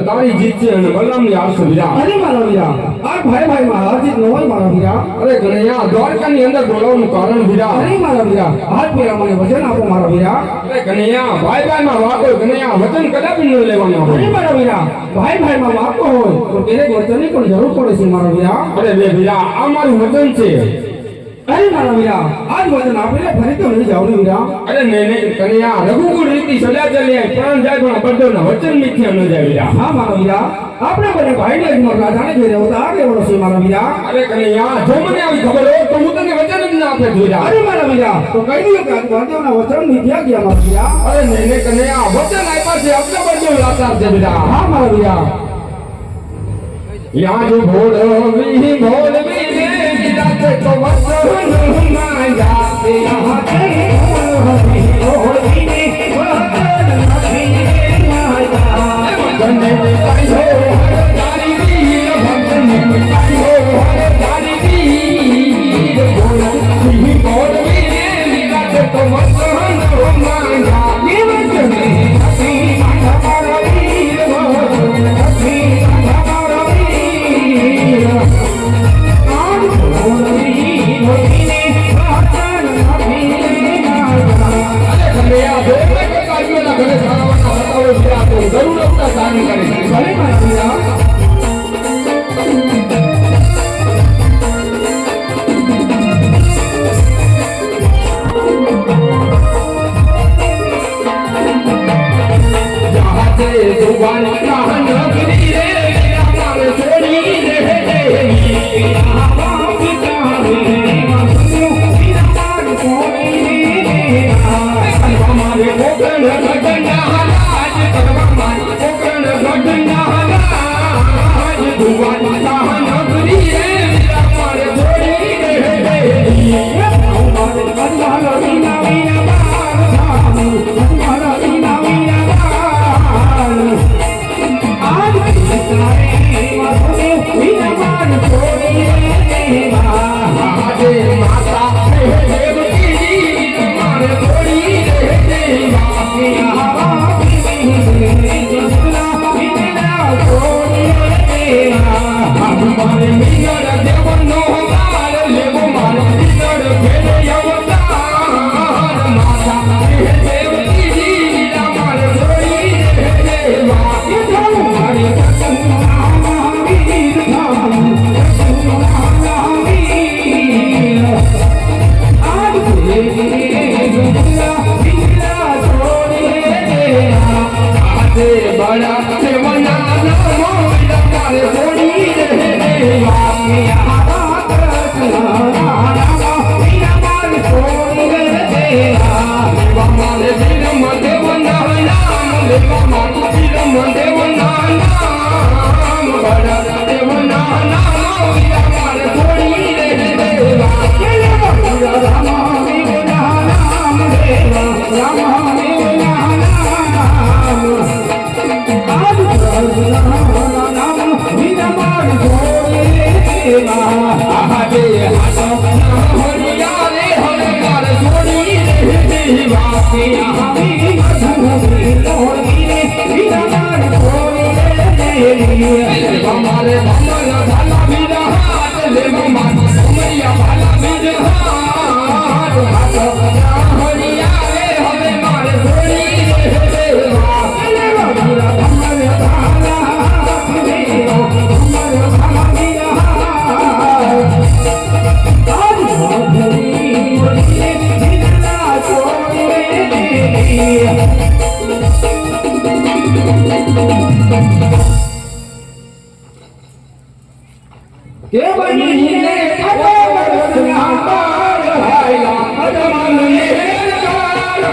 તારી જીત છે અને બલરામની હાર છે વીરા. અરે મારા વીરા, આ ભાઈ ભાઈ માં હાર જીત ન હોય મારા વીરા. અરે કનૈયા દ્વારકાની અંદર બોલાવવાનું કારણ વીરા. અરે મારા વીરા, હાથ પેલા મને વચન આપો મારા વીરા. અરે કનૈયા ભાઈ ભાઈ માં વાકો કનૈયા વચન કદાપી ન લેવાનું હોય. અરે મારા વીરા, ભાઈ ભાઈ માં વાકો હોય તો દરેક વચનની પણ જરૂર પડે છે મારા વીરા. અરે લે વીરા, આ મારું વચન છે. અરે મારા વીરા, આજ વચન આપીને ફરી તો નહીં જાવ ને વીરા. અરે નહીં કનૈયા, રઘુકુળ રીતિ સદા ચાલે પ્રાણ જાય પણ બધાના વચન મિથ્યા ન જાય વીરા. હા મારા વીરા, આપણે બંને ભાઈ ને જ રાજાને જોઈ રહ્યો તો આગળ વળો છે મારા વીરા. અરે કનૈયા, જો મને આવી ખબર હોય તો હું તને વચન જ ના આપે વીરા. અરે મારા વીરા, તો કહી દઉં કે આજ વાદ્યોના વચન મિથ્યા ગયા મારા વીરા. અરે નહીં કનૈયા, વચન આપ્યા છે અબ્દ બળજો લાચાર છે વીરા. હા મારા વીરા. યાદ ભોળવી ભોળવી રે વીરા તે તો વચન ના જાતે યાદ ભોળવી ભોળવી ને વચન નથી માયા. વચન તારી હો તારી વીર, વચન તારી હો તારી વીર. ભોળવી ભોળવી રે વીરા તે તો વચન ના માયા. એ વચન નથી મારા વીર, વચન નથી મારા વીર. આજ ભોળવી ભોળવી ને વચન નથી માયા. અરે કનૈયા, ભોળવે કોઈ કાઢ્યોના ઘરે સારાવાના બતાવો વીરા તો જરૂર આપતા સારી કરે. ભલે મારા વીરા. જહાજે જુવાન કાહન નગરી રે વીરા મારે છોડી દે દેવી. આવા પિતા રે માસું વીરા માર કોઈ રે. કરવા મારે કોકણ ગઢના રાજ, કરવા મારે કોકણ ગઢના રાજ. જુવાન કાહન નગરી રે વીરા મારે છોડી દે દેવી. મારે કદવાલો વિના વિના બાર થાનું, કદવાલો વિના વિના બાર. આજ તારે માસું વિના બાર છોડી દેવા. આજે માતા દેવકી મારે છોડી દે દેવી. આવા અમારે મામા ભાલા બીજા હાથ લે મામા ઉમરિયા ભાલા બીજા હાથ હાથ હરિયા રે હવે મારે ધોળી રે દેવા મારા અમારે ભાલા લે અમારે ભાલા બીજા કે બનીને પદવરના પાર હાયલા અજમાનને હેરકાર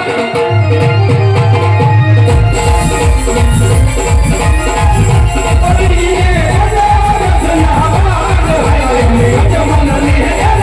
બનીને પદવરના પાર હાયલા અજમાનને હેરકાર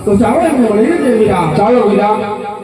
તો ચાલો એમને મળીને જઈએ વીરા. ચાલો વીરા.